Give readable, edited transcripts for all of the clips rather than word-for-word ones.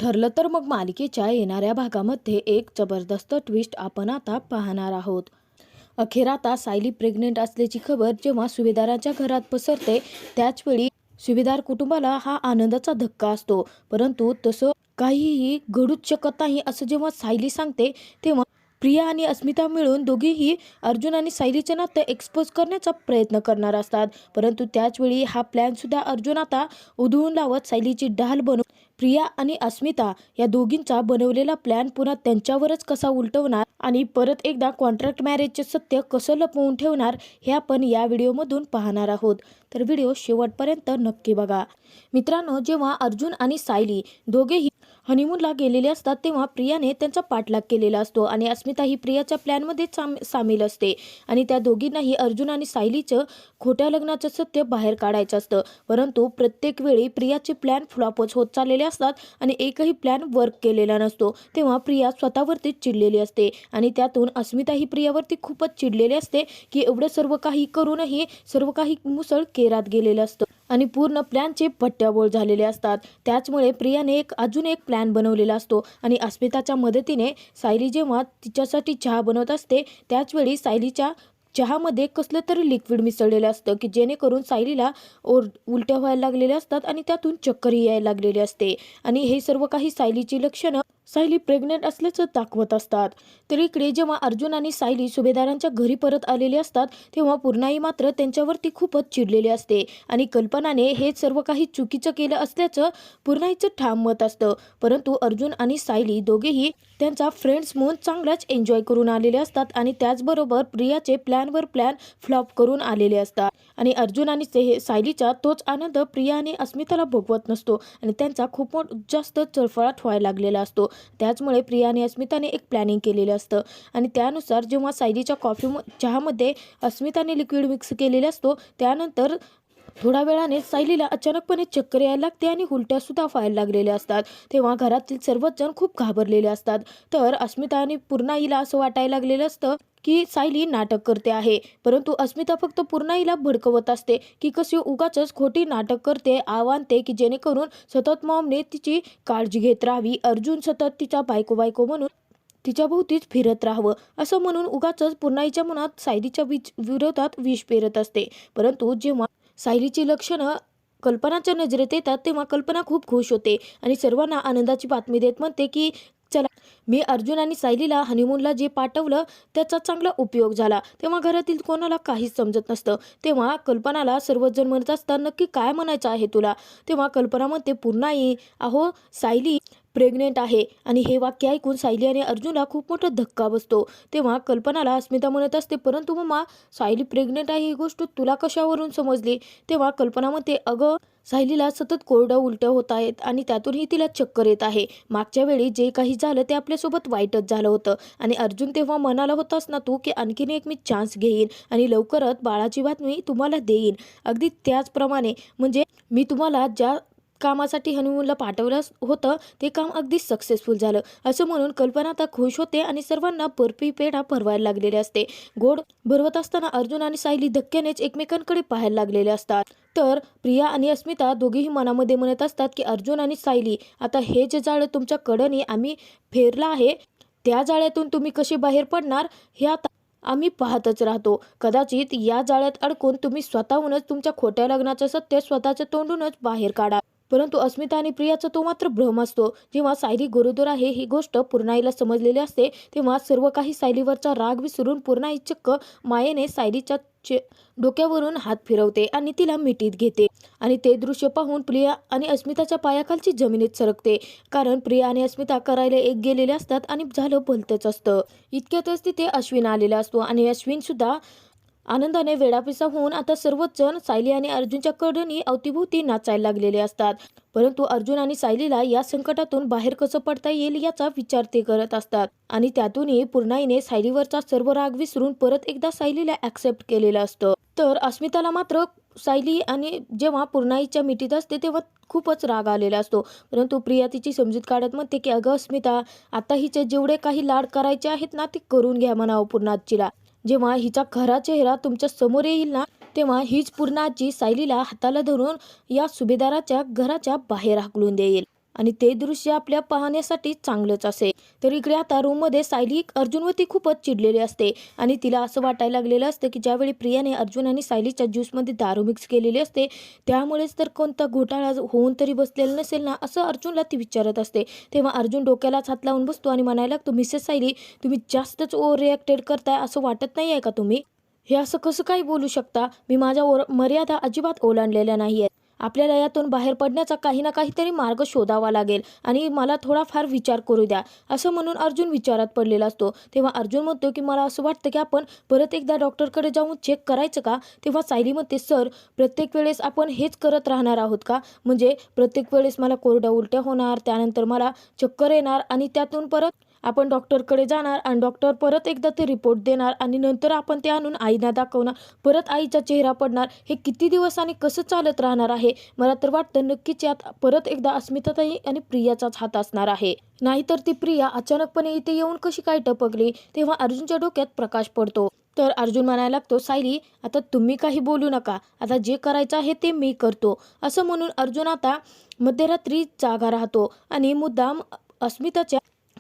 ठरलं तर मग मालिकेच्या येणाऱ्या भागामध्ये एक जबरदस्त ट्विस्ट आपण आता पाहणार आहोत. अखेर आता सायली प्रेग्नेंट असल्याची खबर जेव्हा सुभेदाराच्या घरात पसरते त्याचवेळी सुभेदार कुटुंबाला हा आनंदाचा धक्का असतो. परंतु तसं काहीही घडूच शकत नाही असं जेव्हा सायली सांगते तेव्हा प्रिया आणि अस्मिता मिळून दोघीही अर्जुन आणि सायलीचे नातं एक्सपोज करण्याचा प्रयत्न करणार असतात. परंतु त्याचवेळी हा प्लॅन सुद्धा अर्जुन आता उधळून लावत सायलीची ढाल बनवून प्रिया आणि अस्मिता या दोघींचा बनवलेला प्लॅन पुन्हा त्यांच्यावरच कसा उलटवणार आणि परत एकदा कॉन्ट्रॅक्ट मॅरेजचे सत्य कसं लपवून ठेवणार हे आपण या व्हिडिओमधून पाहणार आहोत. तर व्हिडिओ शेवटपर्यंत नक्की बघा. मित्रांनो, जेव्हा अर्जुन आणि सायली दोघेही हनीमूनला गेलेले असतात तेव्हा प्रियाने त्यांचा पाठलाग केलेला असतो आणि अस्मिता ही प्रियाच्या प्लॅनमध्ये सामील असते आणि त्या दोघींनाही अर्जुन आणि सायलीचं खोट्या लग्नाचं सत्य बाहेर काढायचं असतं. परंतु प्रत्येक वेळी प्रियाचे प्लॅन फ्लॉपच होत चाललेले असतात आणि एकही प्लॅन वर्क केलेला नसतो. तेव्हा प्रिया स्वतःवरती चिडलेली असते आणि त्यातून अस्मिता ही प्रियावरती खूपच चिडलेली असते की एवढं सर्व काही करूनही सर्व काही मुसळ केरात गेलेलं असतं आणि पूर्ण प्लॅनचे पट्ट्याबोळ झालेले असतात. त्याचमुळे प्रियाने अजून एक प्लॅन बनवलेला असतो आणि अस्मिताच्या मदतीने सायली जेव्हा तिच्यासाठी चहा बनवत असते त्याचवेळी सायलीच्या चहामध्ये कसलं तरी लिक्विड मिसळलेलं असतं की जेणेकरून सायलीला उलट्या व्हायला लागलेल्या असतात आणि त्यातून चक्करही यायला लागलेली असते आणि हे सर्व काही सायलीची लक्षणं सायली प्रेग्नेंट असल्याचं दाखवत असतात. तर इकडे जेव्हा अर्जुन आणि सायली सुभेदारांच्या घरी परत आलेले असतात तेव्हा पूर्णाई मात्र त्यांच्यावरती खूपच चिडलेली असते आणि कल्पनाने हे सर्व काही चुकीचं केलं असल्याचं पूर्णाईचं ठाम मत असतं. परंतु अर्जुन आणि सायली दोघेही त्यांचा फ्रेंड्स म्हणून चांगलाच एन्जॉय करून आलेले असतात आणि त्याचबरोबर प्रियाचे प्लॅनवर प्लॅन फ्लॉप करून आलेले असतात आणि अर्जुन आणि सायलीचा तोच आनंद प्रिया आणि अस्मिताला भोगवत नसतो आणि त्यांचा खूप जास्त चळफळाट व्हायला लागलेला असतो. त्याचमुळे प्रिया आणि अस्मिताने एक प्लॅनिंग केलेलं असतं आणि त्यानुसार जेव्हा सायलीच्या चहामध्ये अस्मिताने लिक्विड मिक्स केलेला असतो त्यानंतर थोड्या वेळाने सायलीला अचानकपणे चक्कर यायला लागते आणि उलट्या सुद्धा व्हायला लागलेल्या असतात. तेव्हा घरातील सर्वच जण खूप घाबरलेले असतात. तर अस्मिता आणि पूर्णाईला असं वाटायला लागलेलं असतं की सायली नाटक करते आहे. परंतु अस्मिता फक्त पूर्णाईला भडकवत असते की कशी उगाचच खोटी नाटक करते, आणते की जेणेकरून सतत मॉमने तिची काळजी घेत राहावी, अर्जुन सतत तिच्या बायको म्हणून तिच्या भोवतीच फिरत राहावं असं म्हणून उगाचच पूर्णाईच्या मनात सायलीच्या विरोधात विष पेरत असते. परंतु जेव्हा सायलीची लक्षणं कल्पनाच्या नजरेत येतात तेव्हा कल्पना खूप खुश होते आणि सर्वांना आनंदाची बातमी देत म्हणते की चला, मी अर्जुन आणि सायलीला हनीमूनला जे पाठवलं त्याचा चांगला उपयोग झाला. तेव्हा घरातील कोणाला काहीच समजत नसतं. तेव्हा कल्पनाला सर्वजण म्हणत असतात नक्की काय म्हणायचं आहे तुला. तेव्हा कल्पना म्हणते पूर्णाई, अहो सायली प्रेग्नेंट आहे आणि हे वाक्य ऐकून सायली आणि अर्जुनला खूप मोठा धक्का बसतो. तेव्हा कल्पनाला अस्मिता म्हणत असते परंतु मम्मा, सायली प्रेग्नेंट आहे ही गोष्ट तुला कशावरून समजली. तेव्हा कल्पना म्हणते अगं सायलीला सतत कोरडं उलट्या होत आहेत आणि त्यातूनही तिला चक्कर येत आहे. मागच्या वेळी जे काही झालं ते आपल्यासोबत वाईटच झालं होतं आणि अर्जुन तेव्हा म्हणाला होतास ना तू की आणखीन एक मी चान्स घेईन आणि लवकरच बाळाची बातमी तुम्हाला देईन. अगदी त्याचप्रमाणे म्हणजे मी तुम्हाला ज्या कामासाठी हनीमूनला पाठवलं होतं ते काम अगदी सक्सेसफुल झालं असं म्हणून कल्पना आता खुश होते आणि सर्वांना बर्फी पेढा भरवायला लागलेले असते. गोड भरवत असताना अर्जुन आणि सायली धक्क्यानेच एकमेकांकडे पाहायला लागलेले असतात. तर प्रिया आणि अस्मिता दोघेही मनामध्ये म्हणत असतात की अर्जुन आणि सायली, आता हे जे जाळं तुमच्या कडनी आम्ही फेरलं आहे त्या जाळ्यातून तुम्ही कसे बाहेर पडणार हे आता आम्ही पाहतच राहतो. कदाचित या जाळ्यात अडकून तुम्ही स्वतःहूनच तुमच्या खोट्या लग्नाचं सत्य स्वतःच्या तोंडूनच बाहेर काढा. परंतु अस्मिता आणि प्रियाचा तो मात्र भ्रम असतो. जेव्हा सायली गरोदर आहे ही गोष्ट पूर्णाईला समजलेली असते तेव्हा सर्व काही सायलीवरचा राग विसरून पूर्णाई चक्क मायेने सायलीच्या डोक्यावरून हात फिरवते आणि तिला मिठीत घेते आणि ते दृश्य पाहून प्रिया आणि अस्मिताच्या पायाखालची जमिनीत सरकते. कारण प्रिया आणि अस्मिता करायला एक गेलेले असतात आणि झालं भलतंच असतं. इतक्यातच तिथे अश्विन आलेला असतो आणि अश्विन सुद्धा आनंदाने वेडापिसा होऊन आता सर्वच जण सायली आणि अर्जुनच्या कडनी अवतीभोवती नाचायला लागलेले असतात. परंतु अर्जुन आणि सायलीला या संकटातून बाहेर कसं पडता येईल याचा विचार ते करत असतात आणि त्यातूनही पूर्णाईने सायलीवरचा सर्व राग विसरून परत एकदा सायलीला ऍक्सेप्ट केलेलं असतं. तर अस्मिताला मात्र सायली आणि जेव्हा पूर्णाईच्या मिठीत असते तेव्हा खूपच राग आलेला असतो. परंतु प्रिया तिची समजूत काढत म्हणते की अगं अस्मिता, आता हिचे जेवढे काही लाड करायचे आहेत ना ते करून घ्या म्हणावं पूर्णाजीला. जेव्हा हिचा खरा चेहरा तुमच्या समोर येईल ना तेव्हा हीच पूर्णाजी सायलीला हाताला धरून या सुभेदाराच्या घराच्या बाहेर हाकलून देईल आणि ते दृश्य आपल्या पाहण्यासाठी चांगलंच असेल. तर इकडे आता रूममध्ये सायली अर्जुनवरती खूपच चिडलेली असते आणि तिला असं वाटायला लागलेलं असतं की ज्यावेळी प्रियाने अर्जुन आणि सायलीच्या ज्यूसमध्ये दारू मिक्स केलेली असते त्यामुळेच तर कोणता घोटाळा होऊन तरी बसलेला नसेल ना, असं अर्जुनला ती विचारत असते. तेव्हा अर्जुन डोक्यालाच हात लावून बसतो आणि म्हणायला लागतो, मिसेस सायली, तुम्ही जास्तच ओव्हर रिॲक्टेड करताय, असं वाटत नाही आहे का तुम्ही? हे असं कसं काही बोलू शकता? मी माझ्या मर्यादा अजिबात ओलांडलेल्या नाही आहेत. आपल्याला यातून बाहेर पडण्याचा काही ना काहीतरी मार्ग शोधावा लागेल आणि मला थोडाफार विचार करू द्या, असं म्हणून अर्जुन विचारात पडलेला असतो. तेव्हा अर्जुन म्हणतो की मला असं वाटतं की आपण परत एकदा डॉक्टरकडे जाऊन चेक करायचं का? तेव्हा सायली म्हणते, सर, प्रत्येक वेळेस आपण हेच करत राहणार आहोत का? म्हणजे प्रत्येक वेळेस मला कोरड्या उलट्या होणार, त्यानंतर मला चक्कर येणार आणि त्यातून परत आपण डॉक्टरकडे जाणार आणि डॉक्टर परत एकदा ते रिपोर्ट देणार आणि नंतर आपण ते आणून आईना दाखवणार, परत आईचा चेहरा पडणार. हे किती दिवस आणि कसं चालत राहणार आहे? मला तर वाटतं नक्कीच यात परत एकदा अस्मिताताई आणि प्रियाचाच हात असणार आहे. नाहीतर ती प्रिया अचानकपणे इथे येऊन कशी काय टपकली? तेव्हा अर्जुनच्या डोक्यात प्रकाश पडतो. तर अर्जुन म्हणायला लागतो, सायली, आता तुम्ही काही बोलू नका, आता जे करायचं आहे ते मी करतो, असं म्हणून अर्जुन आता मध्यरात्री जागा राहतो आणि मुद्दाम अस्मिताच्या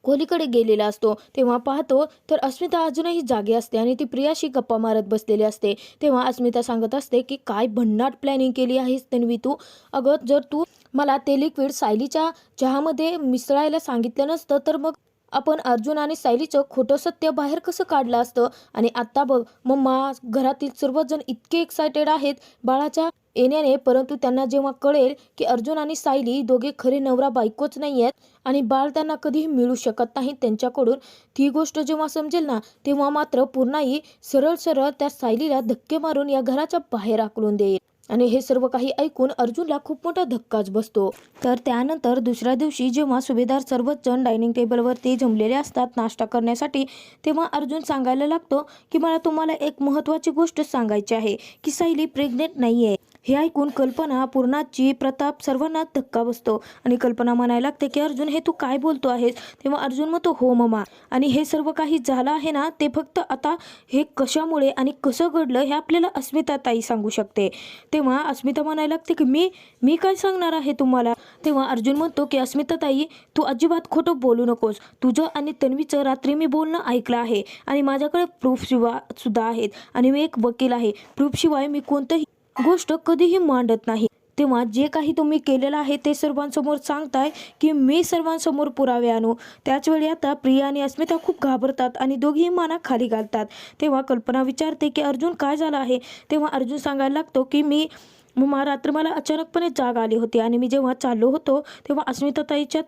खोलीकडे गेलेला असतो. तेव्हा पाहतो तर अस्मिता अजूनही जागी असते आणि ती प्रियाशी गप्पा मारत बसलेली असते. तेव्हा अस्मिता सांगत असते की काय भन्नाट प्लॅनिंग केली आहेस तन्वी तू. अगं, जर तू मला ते लिक्विड सायलीच्या चहामध्ये मिसळायला सांगितलं नसतं तर मग आपण अर्जुन आणि सायलीचं खोटं सत्य बाहेर कसं काढलं असतं. आणि आत्ता बघ मम्मा, घरातील सर्वजण इतके एक्सायटेड आहेत बाळाच्या येण्याने, परंतु त्यांना जेव्हा कळेल की अर्जुन आणि सायली दोघे खरे नवरा बायकोच नाही आहेत आणि बाळ त्यांना कधीही मिळू शकत नाही त्यांच्याकडून, ती गोष्ट जेव्हा समजेल ना, तेव्हा मात्र पूर्णाई सरळ सरळ त्या सायलीला धक्के मारून या घराच्या बाहेर हाकलून देईल. आणि हे सर्व काही ऐकून अर्जुनला खूप मोठा धक्काच बसतो. तर त्यानंतर दुसऱ्या दिवशी जेव्हा सुभेदार सर्वच जण डायनिंग टेबलवरती जमलेले असतात नाश्ता करण्यासाठी, तेव्हा अर्जुन सांगायला लागतो की मला तुम्हाला एक महत्त्वाची गोष्ट सांगायची आहे की सायली प्रेग्नेंट नाही आहे. हे ऐकून कल्पना, पूर्णाची, प्रताप सर्वांना धक्का बसतो आणि कल्पना म्हणायला लागते की अर्जुन, हे तू काय बोलतो आहेस? तेव्हा अर्जुन म्हणतो, हो मम्मा, आणि हे सर्व काही झालं आहे ना, ते फक्त आता हे कशामुळे आणि कसं घडलं हे आपल्याला अस्मिता ताई सांगू शकते. तेव्हा अस्मिता म्हणायला लागते की मी काय सांगणार आहे तुम्हाला? तेव्हा अर्जुन म्हणतो की अस्मिता ताई, तू अजिबात खोटं बोलू नकोस. तुझं आणि तन्वीचं रात्री मी बोलणं ऐकलं आहे आणि माझ्याकडे प्रूफ सुद्धा आहेत आणि मी एक वकील आहे. प्रूफशिवाय मी कोणतंही गोष्ट कधीही मांडत नाही. तेव्हा जे काही तुम्ही केलेलं आहे ते सर्वांसमोर सांगताय की मी सर्वांसमोर पुरावे आणू? त्याचवेळी आता प्रिया आणि अस्मिता खूप घाबरतात आणि दोघीही माना खाली घालतात. तेव्हा कल्पना विचारते की अर्जुन, काय झालं आहे? तेव्हा अर्जुन सांगायला लागतो की मम्मा, रात्री मला अचानकपणे जाग आली होती आणि मी जेव्हा चाललो होतो तेव्हा अस्मिताताईच्या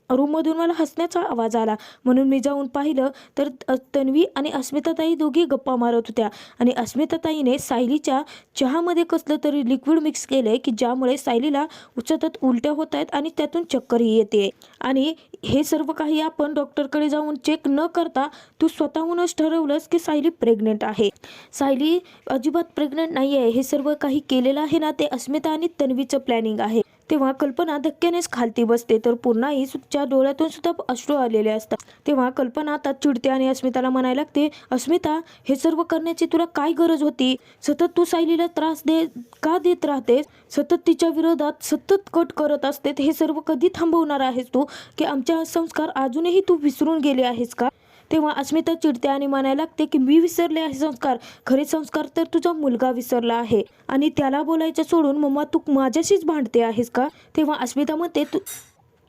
रूममधून मला हसण्याचा आवाज आला, म्हणून मी जाऊन पाहिलं तर तन्वी आणि अस्मिताताई दोघी गप्पा मारत होत्या आणि अस्मिताताईने सायलीच्या चहामध्ये कसलं तरी लिक्विड मिक्स केलंय की ज्यामुळे सायलीला सतत उलट्या होत आहेत आणि त्यातून चक्करही येते. आणि हे सर्व काही आपण डॉक्टरकडे जाऊन चेक न करता तू स्वतःहूनच ठरवलंस की सायली प्रेग्नेंट आहे. सायली अजिबात प्रेग्नेंट नाही आहे. हे सर्व काही केलेलं आहे ना, ते अस्मिता आणि तन्वीचं प्लॅनिंग आहे. तेव्हा कल्पना धक्क्यानेच खालती बसते तर पूर्णाईच्या डोळ्यातून सुद्धा अश्रू आलेले असतात. तेव्हा कल्पना आता चिडते आणि अस्मिताला म्हणायला लागते, अस्मिता, हे सर्व करण्याची तुला काय गरज होती? सतत तू सायलीला त्रास का देत राहतेस? सतत तिच्या विरोधात सतत कट करत असते. हे सर्व कधी थांबवणार आहेस तू? की आमच्या संस्कार अजूनही तू विसरून गेले आहेस का? तेव्हा अस्मिता चिडते आणि म्हणायला लागते की मी विसरले आहे संस्कार? खरे संस्कार तर तुझा मुलगा विसरला आहे आणि त्याला बोलायचं सोडून मम्मा तू माझ्याशीच भांडते आहेस का? तेव्हा अस्मिता म्हणते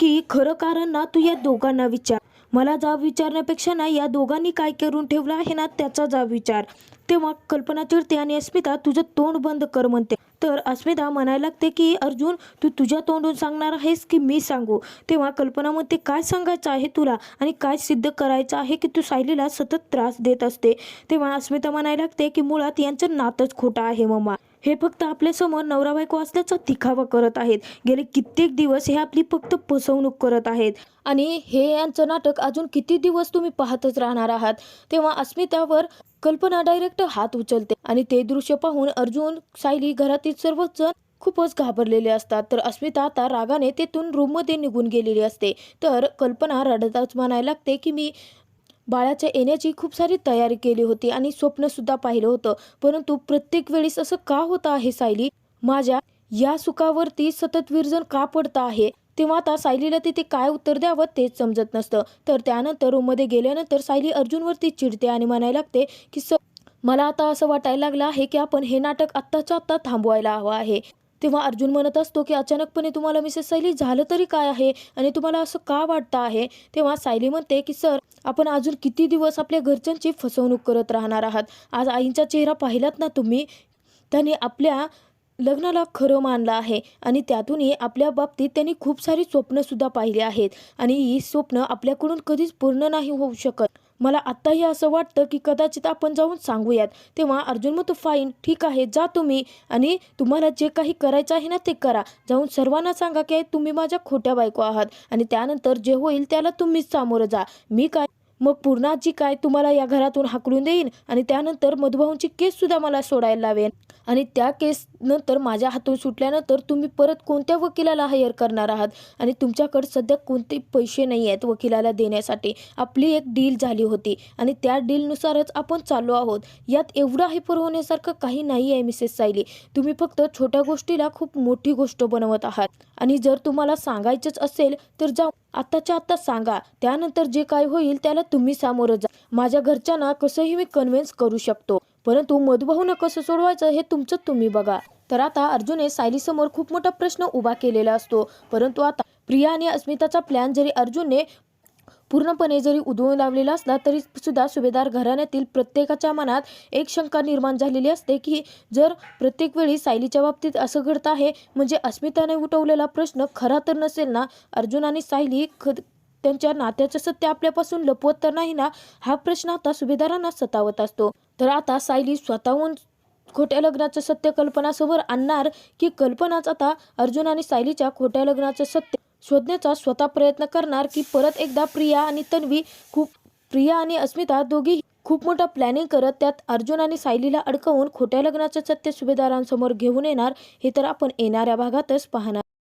की खरं कारण ना तू या दोघांना विचार. मला जाब विचारण्यापेक्षा ना या दोघांनी काय करून ठेवलं आहे ना त्याचा जाब विचार. तेव्हा कल्पना चिडते आणि अस्मिता, तुझं तोंड बंद कर म्हणते. तर अस्मिता म्हणायला लागते की अर्जुन, तू तुझ्या तोंडून सांगणार आहेस की मी सांगू? तेव्हा कल्पना म्हणते, काय सांगायचं आहे तुला आणि काय सिद्ध करायचं आहे की तू सायलीला सतत त्रास देत असते? तेव्हा अस्मिता म्हणायला लागते की मुळात यांचं नातंच खोटं आहे मम्मा. हे फक्त आपल्यासमोर नवरा बायको असल्याचा दिखावा करत आहेत. गेले कित्येक दिवस हे आपली फक्त फसवणूक करत आहेत आणि हे यांचं नाटक अजून किती दिवस तुम्ही पाहतच राहणार आहात? तेव्हा अस्मितावर कल्पना डायरेक्ट हात उचलते आणि ते दृश्य पाहून अर्जुन, सायली, घरातील सर्वच जण खूपच घाबरलेले असतात. तर अस्मिता आता रागाने तेथून रूममध्ये निघून गेलेली असते. तर कल्पना रडतच म्हणायला लागते की मी बाळाच्या येण्याची खूप सारी तयारी केली होती आणि स्वप्न सुद्धा पाहिलं होतं, परंतु प्रत्येक वेळेस असं का होतं आहे सायली? माझ्या या सुखावरती सतत विरजण का पडतं आहे? तेव्हा आता सायलीला तिथे काय उत्तर द्यावं तेच समजत नसतं. तर त्यानंतर रूममध्ये गेल्यानंतर सायली अर्जुनवरती चिडते आणि म्हणायला लागते की मला आता असं वाटायला लागलं आहे की आपण हे नाटक आत्ताच्या आत्ता थांबवायला हवं आहे. तेव्हा अर्जुन म्हणत असतो की अचानकपणे तुम्हाला मिसेस सायली झालं तरी काय आहे आणि तुम्हाला असं का वाटतं आहे. तेव्हा सायली म्हणते की सर, आपण अजून किती दिवस आपल्या घरच्यांची फसवणूक करत राहणार आहात. आज आईंचा चेहरा पाहिलात ना तुम्ही. त्यांनी आपल्या लग्नाला खरं मानलं आहे आणि त्यातूनही आपल्या बाबतीत त्यांनी खूप सारी स्वप्नसुद्धा पाहिली आहेत आणि ही स्वप्न आपल्याकडून कधीच पूर्ण नाही होऊ शकत. मला आत्ताही असं वाटतं की कदाचित आपण जाऊन सांगूयात. तेव्हा अर्जुन म्हणतो फाईन, ठीक आहे, जा तुम्ही आणि तुम्हाला जे काही करायचं आहे ना ते करा. जाऊन सर्वांना सांगा की तुम्ही माझ्या खोट्या बायको आहात आणि त्यानंतर जे होईल त्याला तुम्हीच सामोरं जा. मी काय मग पूर्णाजी काय तुम्हाला या घरातून हाकलून देईन आणि त्यानंतर मधुभाऊंची केससुद्धा मला सोडायला लावेन आणि त्या केस नंतर माझ्या हातून सुटल्यानंतर तुम्ही परत कोणत्या वकिलाला हायर करणार आहात आणि तुमच्याकडे सध्या कोणते पैसे नाही आहेत वकिलाला देण्यासाठी. आपली एक डील झाली होती आणि त्या डीलनुसारच आपण चाललो आहोत. यात एवढं हायपर होण्यासारखं काही नाही आहे मिसेस सायली. तुम्ही फक्त छोट्या गोष्टीला खूप मोठी गोष्ट बनवत आहात आणि जर तुम्हाला सांगायचंच असेल तर जाऊ आत्ताच्या आत्ता सांगा. त्यानंतर जे काय होईल त्याला तुम्ही सामोरं जा. माझ्या घरच्यांना कसंही मी कन्व्हिन्स करू शकतो, परंतु मधुभाऊंना कसं सोडवायचं हे तुमचं तुम्ही बघा. तर आता अर्जुनने सायलीसमोर खूप मोठा प्रश्न उभा केलेला असतो. परंतु आता प्रिया आणि अस्मिताचा प्लॅन जरी अर्जुनने पूर्णपणे जरी उधळून लावलेला असला तरी सुद्धा सुभेदार घराण्यातील प्रत्येकाच्या मनात एक शंका निर्माण झालेली असते की जर प्रत्येक वेळी सायलीच्या बाबतीत असं घडतं आहे म्हणजे अस्मिताने उठवलेला प्रश्न खरा तर नसेल ना. अर्जुन आणि सायली त्यांच्या नात्याचं सत्य आपल्यापासून लपवत तर नाही ना, हा प्रश्न आता सुभेदारांना सतावत असतो. तर आता सायली स्वतःहून खोट्या लग्नाचं सत्य कल्पनासमोर आणणार की कल्पनाच आता अर्जुन आणि सायलीच्या खोट्या लग्नाचं सत्य शोधण्याचा स्वतः प्रयत्न करणार की परत एकदा प्रिया आणि अस्मिता दोघी खूप मोठा प्लॅनिंग करत त्यात अर्जुन आणि सायलीला अडकवून खोट्या लग्नाचं सत्य सुभेदारांसमोर घेऊन येणार, हे तर आपण येणाऱ्या भागातच पाहणार.